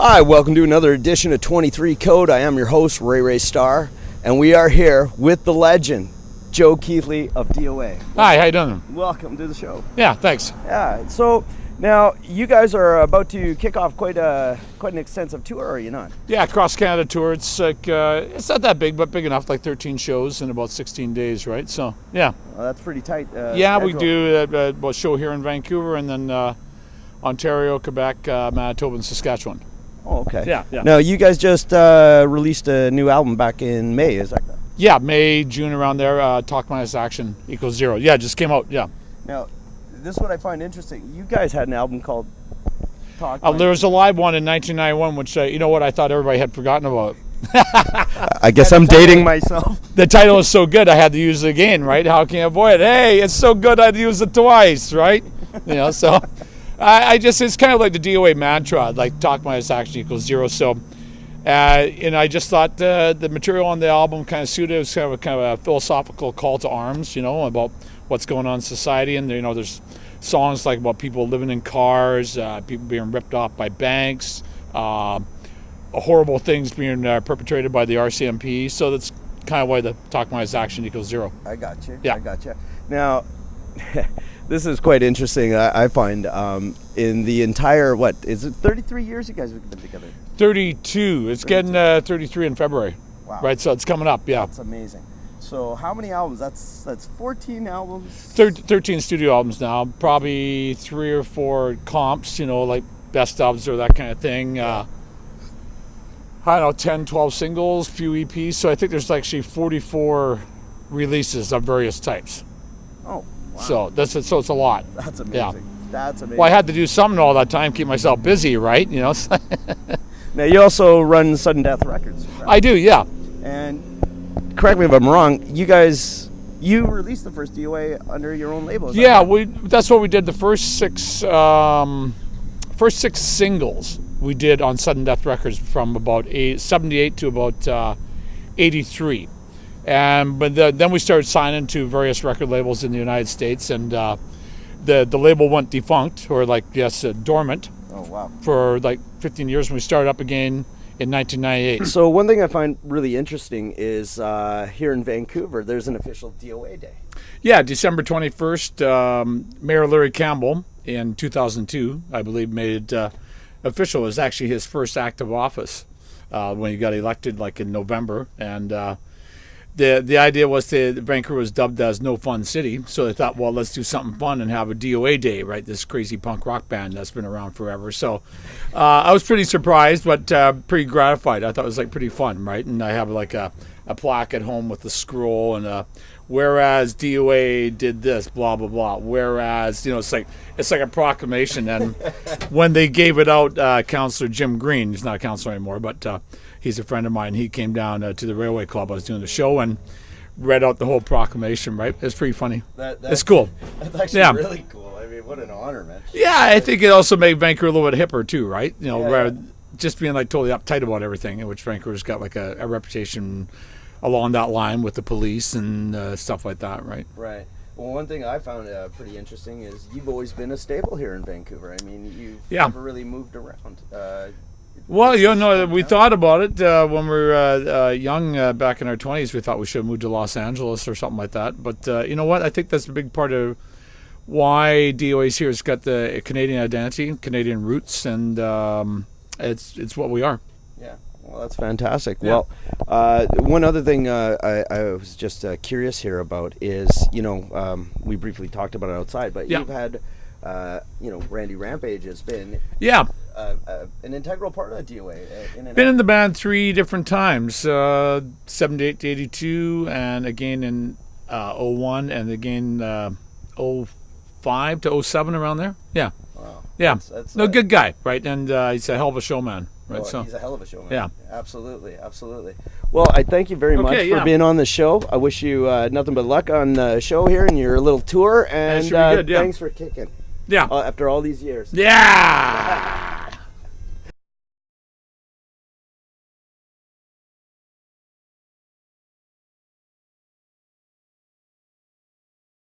Hi, welcome to another edition of 23 Code. I am your host, Ray Starr, and we are here with the legend, Joey Kiethley of DOA. Hi, how you doing? Welcome to the show. Yeah, thanks. Yeah, so now you guys are about to kick off quite an extensive tour, are you not? Yeah, cross Canada tour. It's like it's not that big, but big enough. Like 13 shows in about 16 days, right? So yeah. Well, that's pretty tight. Yeah, schedule. we do a show here in Vancouver, and then Ontario, Quebec, Manitoba, and Saskatchewan. Oh, okay. Yeah. Now you guys just released a new album back in May, is that correct? Yeah, May, June, around there. Talk minus action equals zero. Yeah, just came out. Yeah. Now, this is what I find interesting. You guys had an album called Talk. There was a live one in 1991, which you know what, I thought everybody had forgotten about. I guess I'm dating myself. The title is so good, I had to use it again, right? How can you avoid it? Hey, it's so good, I'd use it twice, right? You know, so it's kind of like the DOA mantra, like talk minus action equals zero. So, and I just thought the material on the album kind of suited. It was kind of a philosophical call to arms, you know, about what's going on in society. And, you know, there's songs like about people living in cars, people being ripped off by banks, horrible things being perpetrated by the RCMP. So that's kind of why the talk minus action equals zero. I got you. Yeah. I got you. Now, this is quite interesting, I find, in the entire, what, is it 33 years you guys have been together? 32. It's 32. Getting 33 in February. Wow. Right, so it's coming up, yeah. That's amazing. So how many albums? That's 14 albums? 13 studio albums now. Probably 3 or 4 comps, you know, like best ofs or that kind of thing. I don't know, 10, 12 singles, few EPs. So I think there's actually 44 releases of various types. Oh, wow. So it's a lot. That's amazing. Yeah. That's amazing. Well, I had to do something all that time, keep myself busy, right? You know. Now you also run Sudden Death Records. Right? I do, yeah. And correct me if I'm wrong. You released the first DOA under your own label. Yeah, that's what we did. The first six singles we did on Sudden Death Records from about 78 to about 83. But then we started signing to various record labels in the United States, and the label went defunct, or dormant. Oh, wow. For like 15 years, when we started up again in 1998. So one thing I find really interesting is here in Vancouver, there's an official DOA day. Yeah, December 21st, Mayor Larry Campbell in 2002, I believe, made it official. It was actually his first act of office when he got elected, like in November, and the idea was Vancouver was dubbed as No Fun City, so they thought, well, let's do something fun and have a DOA day, right? This crazy punk rock band that's been around forever. So I was pretty surprised, but pretty gratified. I thought it was like pretty fun, right? And I have like a plaque at home with the scroll and whereas DOA did this, blah blah blah. Whereas, you know, it's like a proclamation. And when they gave it out, Councillor Jim Green, he's not a councillor anymore, but he's a friend of mine. He came down to the Railway Club. I was doing the show and read out the whole proclamation, right? It's pretty funny. It's cool. That's actually really cool. I mean, what an honor, man. Yeah, I think it also made Vancouver a little bit hipper too, right? You know, yeah. Just being like totally uptight about everything, which Vancouver's got like a reputation along that line with the police and stuff like that, right? Right. Well, one thing I found pretty interesting is you've always been a staple here in Vancouver. I mean, you've never really moved around. Well, you know, we thought about it when we were young, back in our 20s. We thought we should have moved to Los Angeles or something like that. But you know what? I think that's a big part of why DOA's here. It's got the Canadian identity, Canadian roots, and it's what we are. Yeah. Well, that's fantastic. Yeah. Well, one other thing I was just curious here about is, you know, we briefly talked about it outside, but you've had, you know, Randy Rampage has been an integral part of DOA. Been in the band 3 different times, 78 to 82, and again in 01, and again 05 to 07, around there. Yeah. Wow. Yeah. That's good guy, right? And he's a hell of a showman. Right, oh, so he's a hell of a showman. Yeah. Absolutely. Well, I thank you very much for being on the show. I wish you nothing but luck on the show here and your little tour. And good, thanks for kicking. Yeah. After all these years. Yeah.